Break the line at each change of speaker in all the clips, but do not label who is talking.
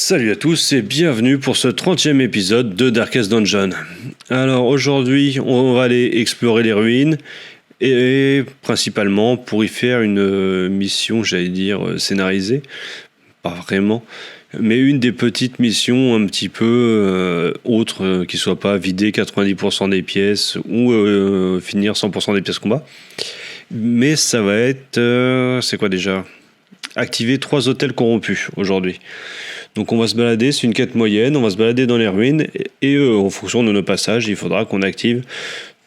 Salut à tous et bienvenue pour ce 30e épisode de Darkest Dungeon. Alors aujourd'hui on va aller explorer les ruines et principalement pour y faire une mission, j'allais dire scénarisée, pas vraiment, mais une des petites missions un petit peu autres qui soit pas vider 90% des pièces ou finir 100% des pièces combat. Mais ça va être, c'est quoi déjà ? Activer 3 hôtels corrompus aujourd'hui. Donc on va se balader, c'est une quête moyenne, on va se balader dans les ruines et en fonction de nos passages, il faudra qu'on active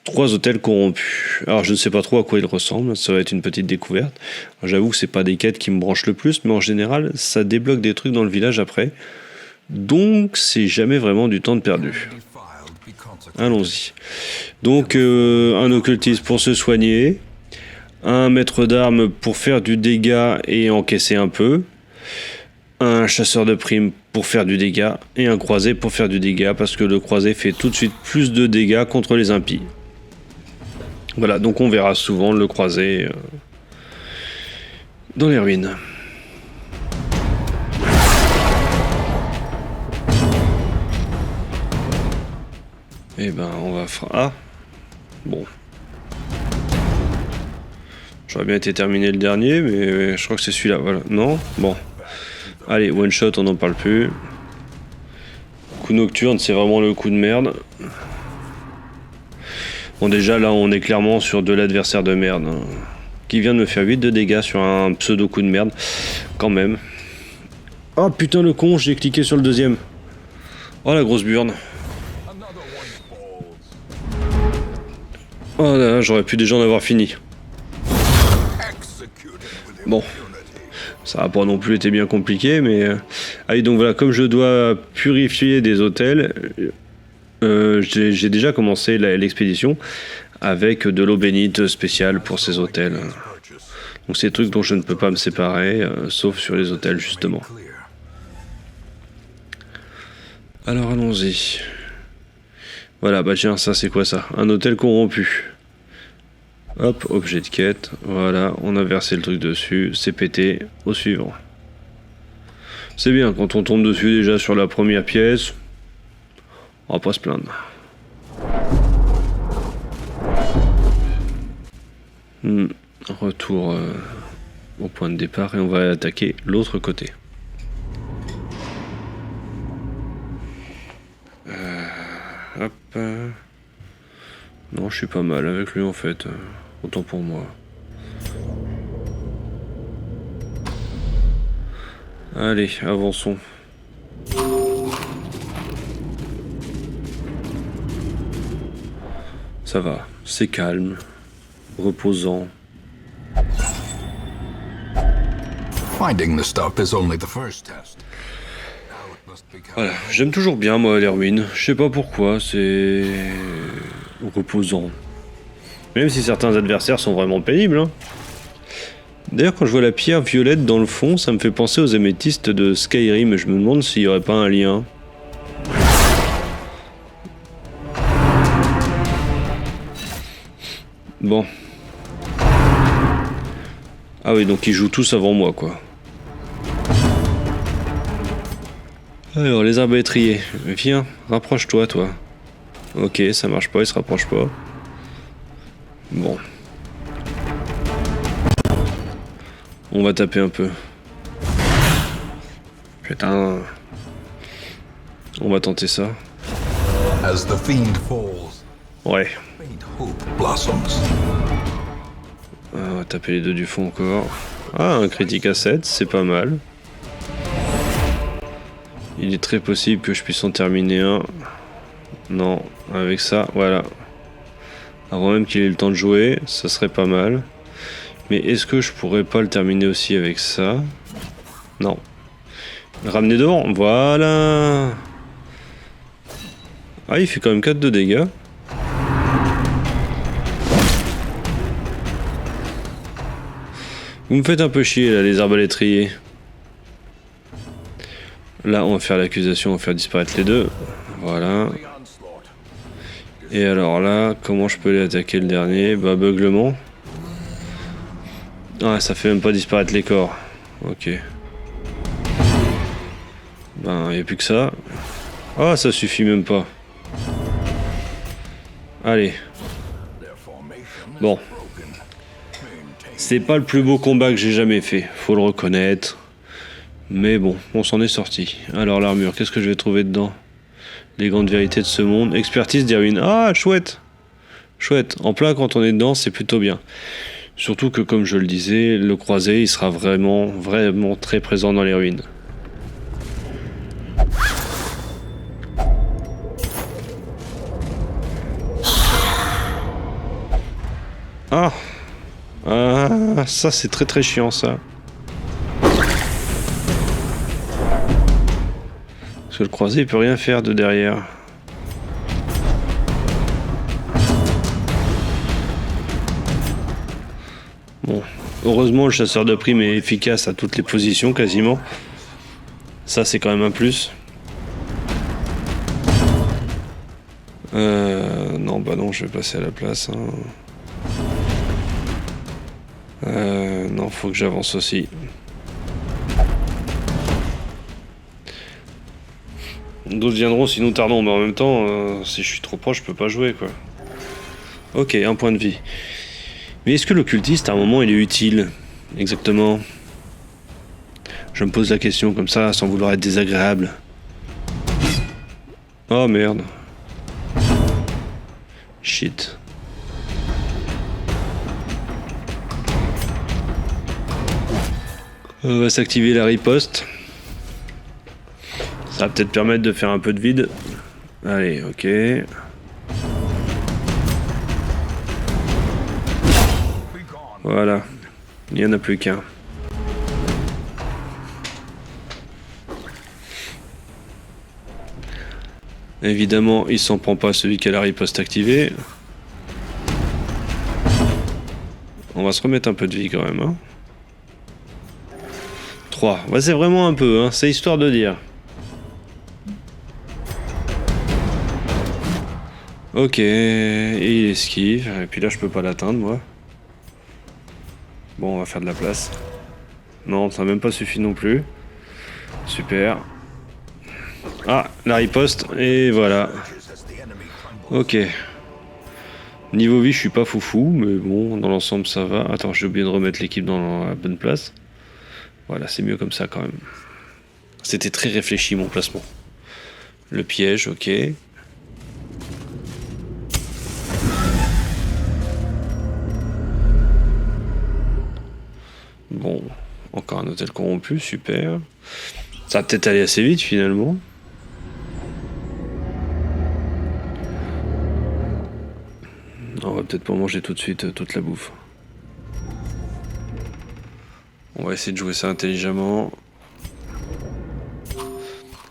3 hôtels corrompus. Alors je ne sais pas trop à quoi ils ressemblent, ça va être une petite découverte. Alors, j'avoue que c'est pas des quêtes qui me branchent le plus, mais en général ça débloque des trucs dans le village après. Donc c'est jamais vraiment du temps de perdu. Allons-y. Donc un occultiste pour se soigner, un maître d'armes pour faire du dégât et encaisser un peu, un chasseur de primes pour faire du dégât et un croisé pour faire du dégât parce que le croisé fait tout de suite plus de dégâts contre les impies. Voilà, donc on verra souvent le croisé dans les ruines. Et ben on va faire... Ah bon. J'aurais bien été terminé le dernier, mais je crois que c'est celui-là, voilà. Non ? Bon. Allez, one shot, on n'en parle plus. Coup nocturne, c'est vraiment le coup de merde. Bon, déjà là, on est clairement sur de l'adversaire de merde. Hein, qui vient de me faire 8 de dégâts sur un pseudo coup de merde. Quand même. Oh putain, le con, j'ai cliqué sur le deuxième. Oh la grosse burne. Oh là là, j'aurais pu déjà en avoir fini. Bon. Ça n'a pas non plus été bien compliqué, mais... Allez, donc voilà, comme je dois purifier des hôtels, j'ai déjà commencé l'expédition avec de l'eau bénite spéciale pour ces hôtels. Donc c'est des trucs dont je ne peux pas me séparer, sauf sur les hôtels, justement. Alors allons-y. Voilà, bah tiens, ça c'est quoi ça ? Un hôtel corrompu. Hop, objet de quête, voilà, on a versé le truc dessus, c'est pété, au suivant. C'est bien, quand on tombe dessus déjà sur la première pièce, on va pas se plaindre. Retour au point de départ et on va attaquer l'autre côté. Hop. Non, je suis pas mal avec lui en fait. Autant pour moi. Allez, avançons. Ça va, c'est calme, reposant.
Finding the stuff is only the first test.
Voilà, j'aime toujours bien moi les ruines. Je sais pas pourquoi, c'est reposant. Même si certains adversaires sont vraiment pénibles. Hein. D'ailleurs, quand je vois la pierre violette dans le fond, ça me fait penser aux améthystes de Skyrim. Je me demande s'il n'y aurait pas un lien. Bon. Ah oui, donc ils jouent tous avant moi, quoi. Alors, les arbalétriers. Viens, rapproche-toi, toi. Ok, ça marche pas, il se rapproche pas. Bon. On va taper un peu. Putain. On va tenter ça.
As the fiend falls,
Ouais.
faint hope blossoms.
On va taper les deux du fond encore. Ah, un critique à 7, c'est pas mal. Il est très possible que je puisse en terminer un. Non, avec ça, voilà. Avant même qu'il ait le temps de jouer, ça serait pas mal. Mais est-ce que je pourrais pas le terminer aussi avec ça ? Non. Ramener devant, voilà. Ah, il fait quand même 4 de dégâts. Vous me faites un peu chier là, les arbalétriers. Là, on va faire l'accusation, on va faire disparaître les deux. Voilà. Et alors là, comment je peux les attaquer le dernier ? Bah, beuglement. Ah, ça fait même pas disparaître les corps. Ok. Ben, il n'y a plus que ça. Ah, ça suffit même pas. Allez. Bon. C'est pas le plus beau combat que j'ai jamais fait, faut le reconnaître. Mais bon, on s'en est sorti. Alors l'armure, qu'est-ce que je vais trouver dedans? Les grandes vérités de ce monde. Expertise d'Irwin. Ah, chouette. Chouette. En plein, quand on est dedans, c'est plutôt bien. Surtout que, comme je le disais, le croisé, il sera vraiment très présent dans les ruines. Ah, ah, ça c'est très très chiant ça. Parce que le croisé il peut rien faire de derrière. Bon, heureusement le chasseur de primes est efficace à toutes les positions quasiment. Ça c'est quand même un plus. Non bah non, je vais passer à la place. Hein. Non, faut que j'avance aussi. D'autres viendront si nous tardons, mais en même temps, si je suis trop proche, je peux pas jouer, quoi. Ok, un point de vie. Mais est-ce que l'occultiste, à un moment, il est utile? Exactement. Je me pose la question comme ça, sans vouloir être désagréable. Oh merde. Shit. On va s'activer la riposte. Ça va peut-être permettre de faire un peu de vide. Allez, ok. Voilà. Il n'y en a plus qu'un. Évidemment, il s'en prend pas celui qui a la riposte activée. On va se remettre un peu de vie quand même. Hein. 3. Ouais, c'est vraiment un peu, hein. C'est histoire de dire. Ok, et il esquive. Et puis là, je peux pas l'atteindre, moi. Bon, on va faire de la place. Non, ça n'a même pas suffi non plus. Super. Ah, la riposte, et voilà. Ok. Niveau vie, je suis pas foufou, mais bon, dans l'ensemble, ça va. Attends, j'ai oublié de remettre l'équipe dans la bonne place. Voilà, c'est mieux comme ça quand même. C'était très réfléchi mon placement. Le piège, ok. Bon, encore un hôtel corrompu, super. Ça va peut-être aller assez vite finalement. On va peut-être pas manger tout de suite toute la bouffe. On va essayer de jouer ça intelligemment.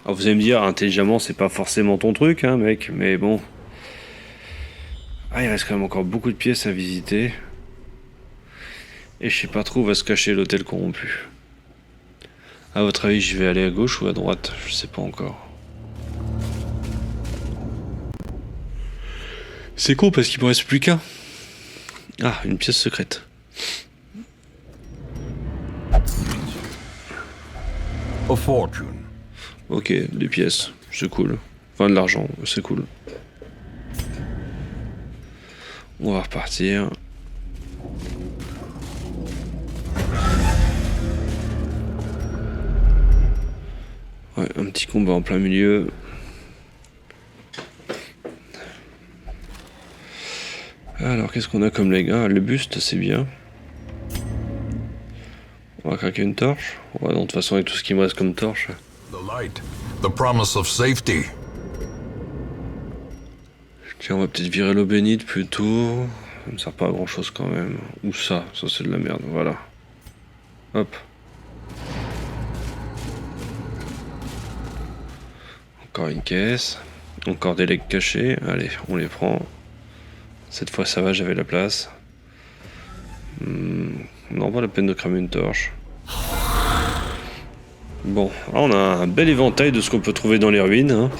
Alors vous allez me dire, intelligemment, c'est pas forcément ton truc, hein, mec, mais bon. Ah, il reste quand même encore beaucoup de pièces à visiter. Et je sais pas trop où va se cacher l'hôtel corrompu. À votre avis, je vais aller à gauche ou à droite? Je sais pas encore. C'est con parce qu'il me reste plus qu'un. Ah, une pièce secrète.
A fortune.
Ok, des pièces, c'est cool. Enfin, de l'argent, c'est cool. On va repartir. Ouais, un petit combat en plein milieu. Alors, qu'est-ce qu'on a comme leg? Ah, le buste, c'est bien. On va craquer une torche. Ouais, de toute façon, avec tout ce qui me reste comme torche.
The light. The promise of safety.
Tiens, on va peut-être virer l'eau bénite plutôt. Ça me sert pas à grand chose quand même. Ou ça c'est de la merde, voilà. Hop. Encore une caisse. Encore des legs cachés. Allez, on les prend. Cette fois ça va, j'avais la place. Non, pas la peine de cramer une torche. Bon, on a un bel éventail de ce qu'on peut trouver dans les ruines. Hein.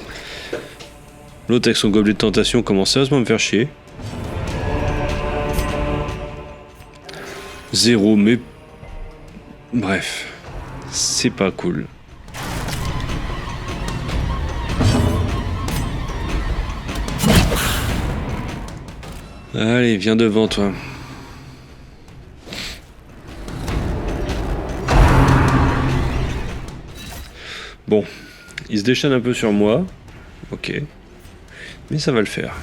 L'autre avec son gobelet de tentation commence sérieusement à me faire chier. 0, mais... Bref. C'est pas cool. Allez, viens devant toi. Bon, il se déchaîne un peu sur moi. Ok. Mais ça va le faire.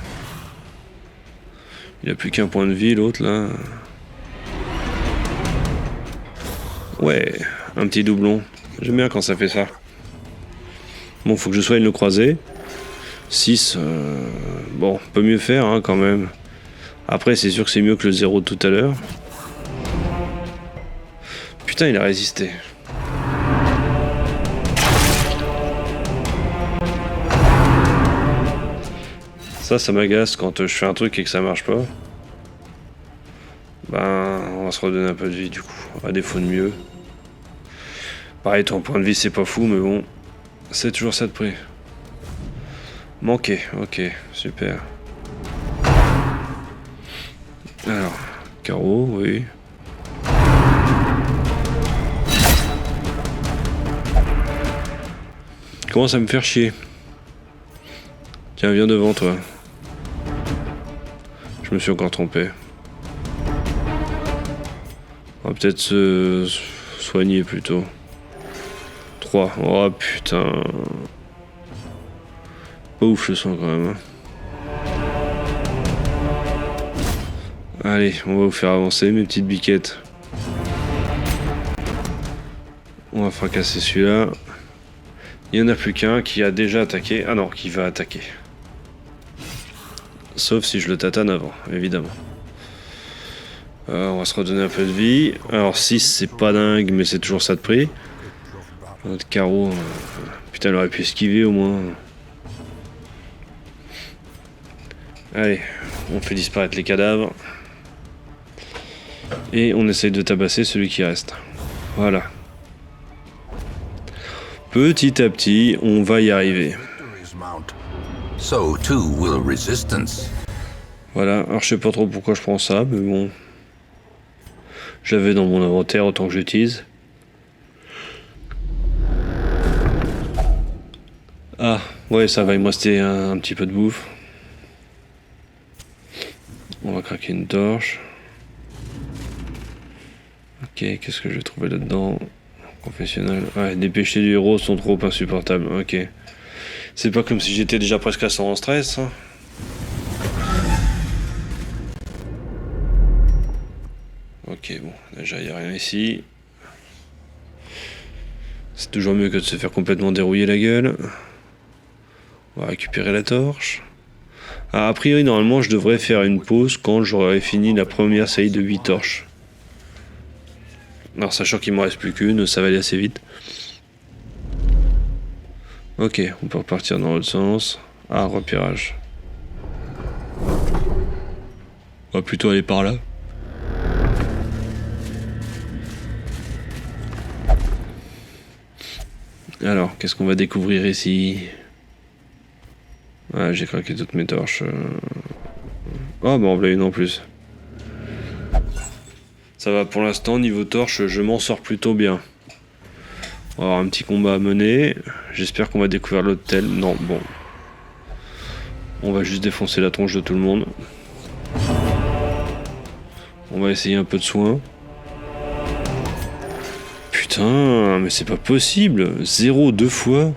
Il a plus qu'un point de vie, l'autre, là. Ouais, un petit doublon. J'aime bien quand ça fait ça. Bon, faut que je soigne le croisé. 6, bon, on peut mieux faire, hein, quand même. Après, c'est sûr que c'est mieux que le 0 de tout à l'heure. Putain, il a résisté. Ça m'agace quand je fais un truc et que ça marche pas. Ben, on va se redonner un peu de vie du coup, à défaut de mieux. Pareil, ton point de vie c'est pas fou, mais bon, c'est toujours ça de prix. Manqué, ok, super. Alors, carreau, oui. Commence à me faire chier. Tiens, viens devant toi. Je me suis encore trompé. On va peut-être se soigner plutôt. 3. Oh putain. Pas ouf le sang quand même. Allez, on va vous faire avancer mes petites biquettes. On va fracasser celui-là. Il n'y en a plus qu'un qui a déjà attaqué. Ah non, qui va attaquer. Sauf si je le tatane avant, évidemment. On va se redonner un peu de vie. Alors 6 c'est pas dingue, mais c'est toujours ça de prix. Notre carreau, putain, il aurait pu esquiver au moins. Allez, on fait disparaître les cadavres. Et on essaye de tabasser celui qui reste. Voilà. Petit à petit, on va y arriver.
So too will resistance.
Voilà, alors je sais pas trop pourquoi je prends ça, mais bon. J'avais dans mon inventaire autant que j'utilise. Ah, ouais, ça va, il me restait un petit peu de bouffe. On va craquer une torche. Ok, qu'est-ce que je vais trouver là-dedans? Confessionnal. Ouais, les péchés du héros sont trop insupportables. Ok. C'est pas comme si j'étais déjà presque à 100 en stress. Hein. Ok, bon, déjà il a rien ici. C'est toujours mieux que de se faire complètement dérouiller la gueule. On va récupérer la torche. Ah, a priori, normalement, je devrais faire une pause quand j'aurai fini la première série de 8 torches. Alors, sachant qu'il m'en reste plus qu'une, ça va aller assez vite. Ok, on peut repartir dans l'autre sens. Ah, repérage. On va plutôt aller par là. Alors, qu'est-ce qu'on va découvrir ici? Ah, j'ai craqué toutes mes torches. Oh, bah en voilà une en plus. Ça va pour l'instant, niveau torche, je m'en sors plutôt bien. On va avoir un petit combat à mener. J'espère qu'on va découvrir l'hôtel. Non, bon. On va juste défoncer la tronche de tout le monde. On va essayer un peu de soin. Putain, mais c'est pas possible. 0 2 fois.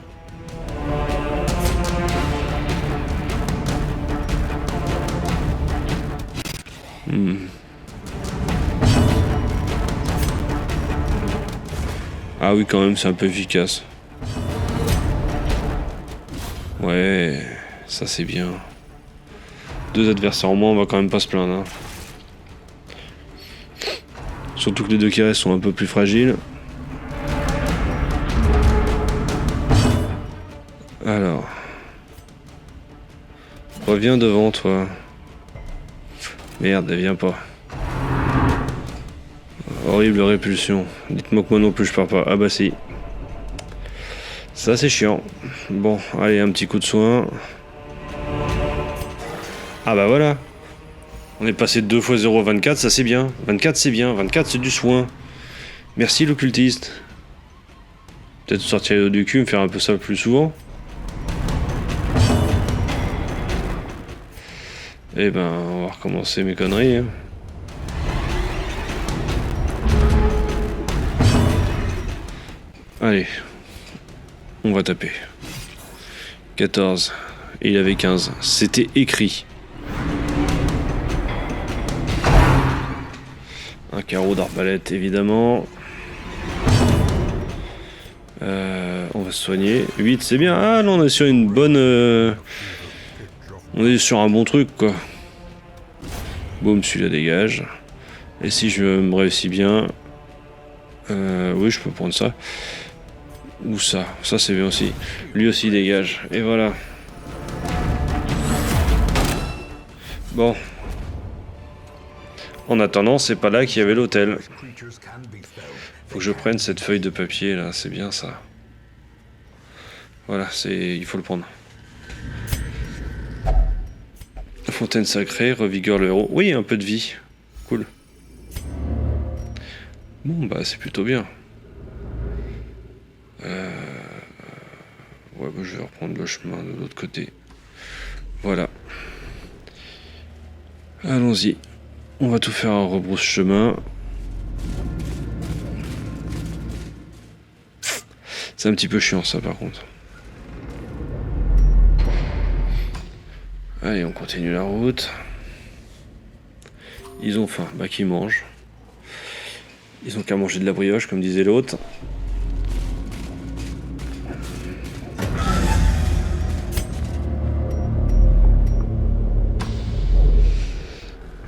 Ah oui, quand même, c'est un peu efficace. Ouais, ça c'est bien. 2 adversaires en moins, on va quand même pas se plaindre. Hein. Surtout que les 2 qui restent sont un peu plus fragiles. Alors. Reviens devant toi. Merde, elle vient pas. Horrible répulsion. Dites-moi que moi non plus je pars pas. Ah bah si. Ça c'est chiant. Bon, allez, un petit coup de soin. Ah bah voilà. On est passé de 2 fois 0 à 24, ça c'est bien. 24 c'est bien, 24 c'est du soin. Merci l'occultiste. Peut-être sortir les dos du cul, me faire un peu ça plus souvent. Eh ben, on va recommencer mes conneries. Hein. Allez, on va taper. 14. Et il avait 15. C'était écrit. Un carreau d'arbalète, évidemment. On va se soigner. 8, c'est bien. Ah, là, on est sur une bonne... On est sur un bon truc, quoi. Boum, celui-là dégage. Et si je me réussis bien... oui, je peux prendre ça. Ou ça. Ça, c'est bien aussi. Lui aussi dégage. Et voilà. Bon. En attendant, c'est pas là qu'il y avait l'hôtel. Faut que je prenne cette feuille de papier là, c'est bien ça. Voilà, il faut le prendre. Fontaine sacrée, revigore le héros. Oui, un peu de vie. Cool. Bon, bah c'est plutôt bien. Ouais, bah, je vais reprendre le chemin de l'autre côté. Voilà. Allons-y. On va tout faire en rebrousse-chemin. C'est un petit peu chiant ça par contre. Allez, on continue la route. Ils ont faim, bah qu'ils mangent. Ils ont qu'à manger de la brioche comme disait l'autre.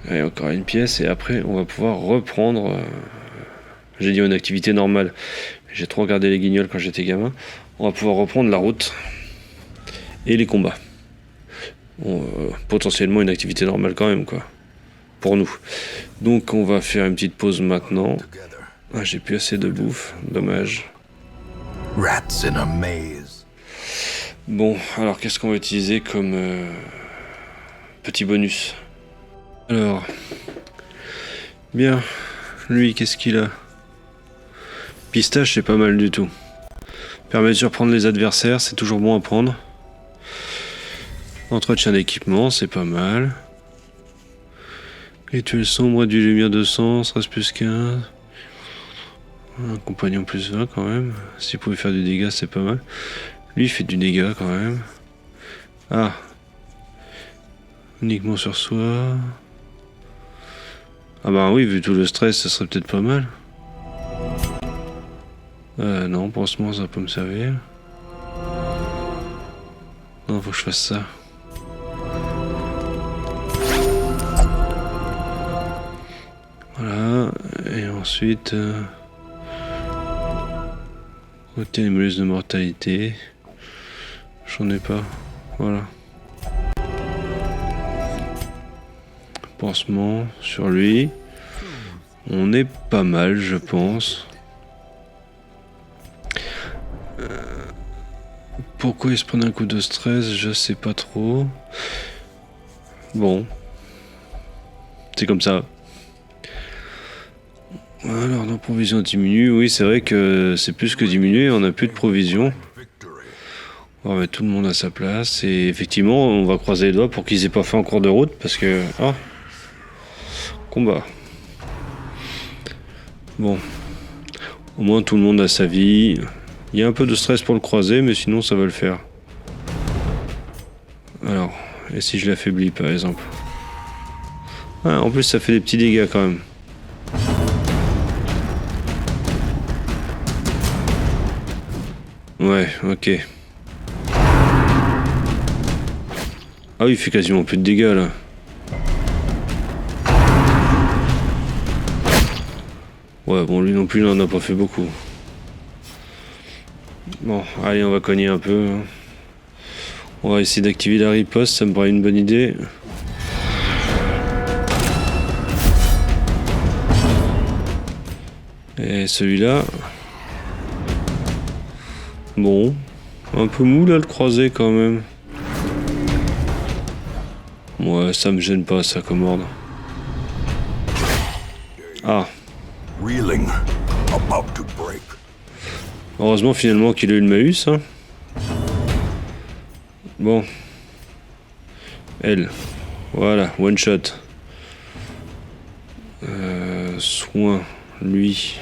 Allez, encore une pièce et après on va pouvoir reprendre... J'ai dit une activité normale. J'ai trop regardé les guignols quand j'étais gamin. On va pouvoir reprendre la route et les combats. Bon, potentiellement une activité normale quand même, quoi. Pour nous. Donc on va faire une petite pause maintenant. Ah, j'ai plus assez de bouffe. Dommage.
Rats in a maze.
Bon, alors qu'est-ce qu'on va utiliser comme petit bonus? Alors... Bien. Lui, qu'est-ce qu'il a? Pistache, c'est pas mal du tout. Permet de surprendre les adversaires, c'est toujours bon à prendre. Entretien d'équipement, c'est pas mal. Rituel sombre, du lumière de sang, stress plus 15. Un compagnon plus 20 quand même. S'il pouvait faire du dégât, c'est pas mal. Lui, il fait du dégât quand même. Ah. Uniquement sur soi. Ah bah oui, vu tout le stress, ça serait peut-être pas mal. Non, pour ce moment, ça va pas me servir. Non, faut que je fasse ça. Voilà, et ensuite... Côté les mollusques de mortalité. J'en ai pas. Voilà. Pansement sur lui. On est pas mal, je pense. Pourquoi il se prenait un coup de stress, je sais pas trop. Bon. C'est comme ça. Alors, nos provisions diminuent. Oui, c'est vrai que c'est plus que diminué. On n'a plus de provisions. On va mettre tout le monde à sa place. Et effectivement, on va croiser les doigts pour qu'ils aient pas fait en cours de route. Parce que... Ah. Combat. Bon. Au moins, tout le monde a sa vie. Il y a un peu de stress pour le croiser, mais sinon, ça va le faire. Alors, et si je l'affaiblis, par exemple? Ah, en plus, ça fait des petits dégâts, quand même. Ouais, ok. Ah oui, il fait quasiment plus de dégâts, là. Ouais, bon, lui non plus, il en a pas fait beaucoup. Bon, allez, on va cogner un peu. On va essayer d'activer la riposte, ça me paraît une bonne idée. Et celui-là... Bon, un peu mou là le croisé quand même. Ouais, ça me gêne pas ça comme ordre. Ah.
Reeling, about to break.
Heureusement finalement qu'il a eu le Mahus. Hein. Bon. Elle. Voilà, one shot. Soin, lui.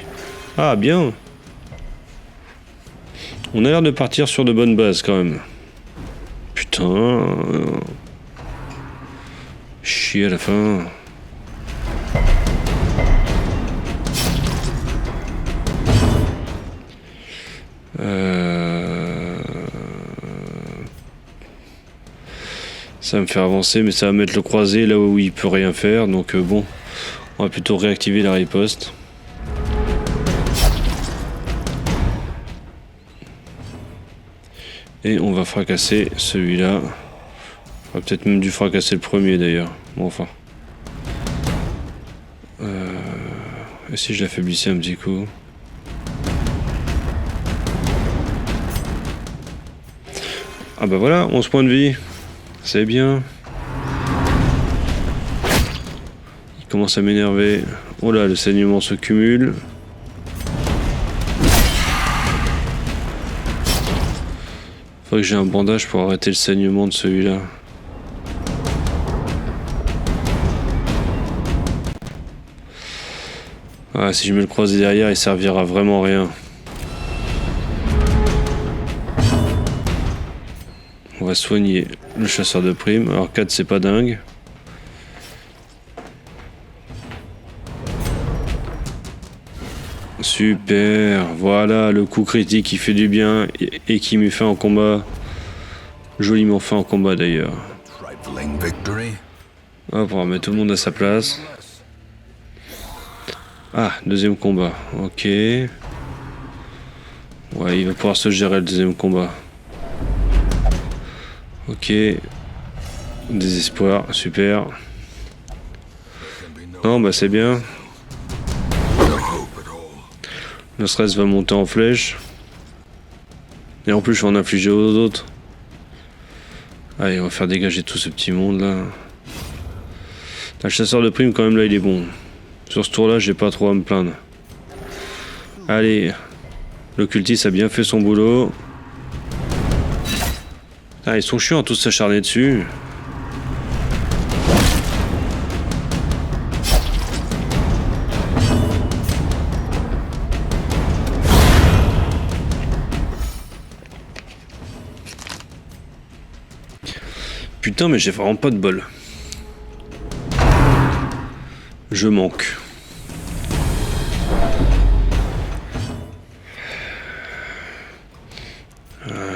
Ah, bien. On a l'air de partir sur de bonnes bases quand même. Putain. Chier à la fin. Ça va me faire avancer, mais ça va mettre le croisé là où il peut rien faire. Donc bon, on va plutôt réactiver la riposte. Et on va fracasser celui-là. On va peut-être même dû fracasser le premier d'ailleurs. Bon, enfin. Et si je l'affaiblissais un petit coup? Ah bah voilà, 11 points de vie. C'est bien. Il commence à m'énerver. Oh là, le saignement se cumule. Faudrait que j'ai un bandage pour arrêter le saignement de celui-là. Ah, si je mets le croisé derrière, il servira vraiment à rien. On va soigner le chasseur de primes. Alors 4 c'est pas dingue. Super, voilà le coup critique qui fait du bien et qui m'est fait en combat. Joliment fait en combat d'ailleurs. Hop, on va mettre tout le monde à sa place. Ah, deuxième combat, ok. Ouais, il va pouvoir se gérer le deuxième combat. Ok. Désespoir, super. Non, bah c'est bien. Le stress va monter en flèche. Et en plus, je vais en infliger aux autres. Allez, on va faire dégager tout ce petit monde là. Le chasseur de primes, quand même, là, il est bon. Sur ce tour-là, j'ai pas trop à me plaindre. Allez. L'occultiste a bien fait son boulot. Ah, ils sont chiants à tous s'acharner dessus. Putain, mais j'ai vraiment pas de bol. Je manque.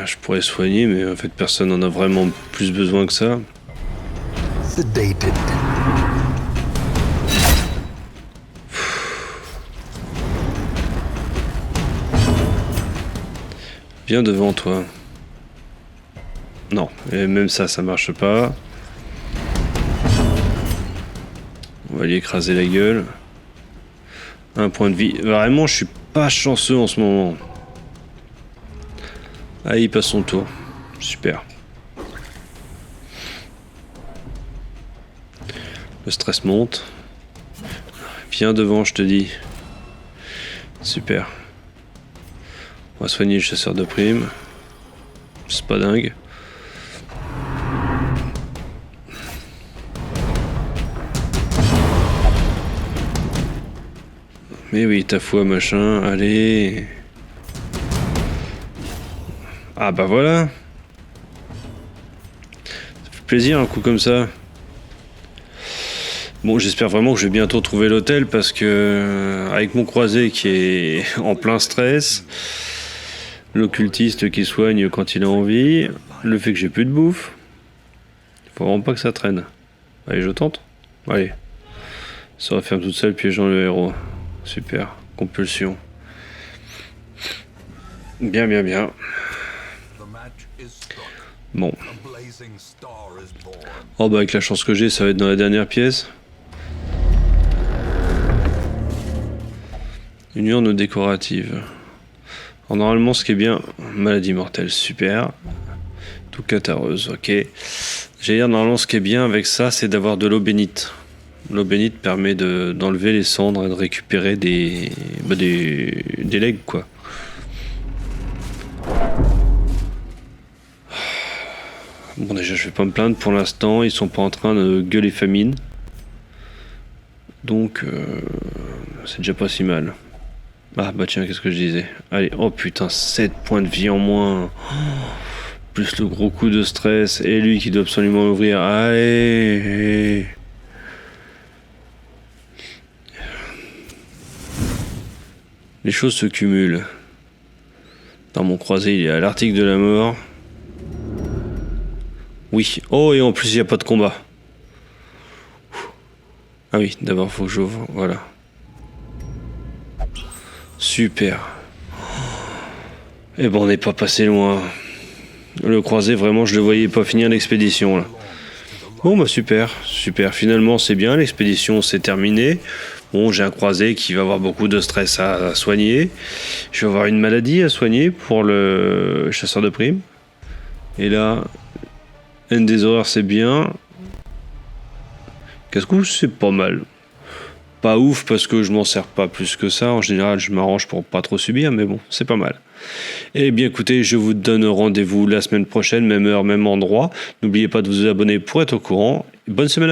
Je pourrais soigner, mais en fait personne n'en a vraiment plus besoin que ça.
Sedated.
Viens devant toi. Non, et même ça marche pas. On va lui écraser la gueule. Un point de vie. Vraiment, je suis pas chanceux en ce moment. Ah, il passe son tour. Super. Le stress monte. Viens devant, je te dis. Super. On va soigner le chasseur de primes. C'est pas dingue. Mais oui, ta foi, machin, allez. Ah bah voilà. Ça fait plaisir un coup comme ça. Bon, j'espère vraiment que je vais bientôt trouver l'hôtel parce que avec mon croisé qui est en plein stress, l'occultiste qui soigne quand il a envie, le fait que j'ai plus de bouffe, faut vraiment pas que ça traîne. Allez, je tente. Allez. Ça referme toute seule, piégeant le héros. Super. Compulsion. Bien, bien, bien. Bon. Oh bah avec la chance que j'ai, ça va être dans la dernière pièce. Une urne décorative. Alors normalement ce qui est bien, maladie mortelle, super. Tout catareuse, ok. J'allais dire normalement ce qui est bien avec ça, c'est d'avoir de l'eau bénite. L'eau bénite permet d'enlever les cendres et de récupérer des legs quoi. Bon, déjà, je vais pas me plaindre pour l'instant. Ils sont pas en train de gueuler famine. Donc, c'est déjà pas si mal. Ah, bah tiens, qu'est-ce que je disais? Allez, oh putain, 7 points de vie en moins. Plus le gros coup de stress. Et lui qui doit absolument ouvrir. Allez. Les choses se cumulent. Dans mon croisé, il est à l'article de la mort. Oui. Oh, et en plus, il n'y a pas de combat. Ah oui, d'abord, faut que j'ouvre. Voilà. Super. Eh ben, on n'est pas passé loin. Le croisé, vraiment, je le voyais pas finir l'expédition, là. Bon, bah super. Finalement, c'est bien. L'expédition, c'est terminé. Bon, j'ai un croisé qui va avoir beaucoup de stress à soigner. Je vais avoir une maladie à soigner pour le chasseur de primes. Et là, haine des horreurs, c'est bien. Casse-cou, c'est pas mal. Pas ouf parce que je m'en sers pas plus que ça. En général, je m'arrange pour pas trop subir, mais bon, c'est pas mal. Eh bien, écoutez, je vous donne rendez-vous la semaine prochaine, même heure, même endroit. N'oubliez pas de vous abonner pour être au courant. Bonne semaine.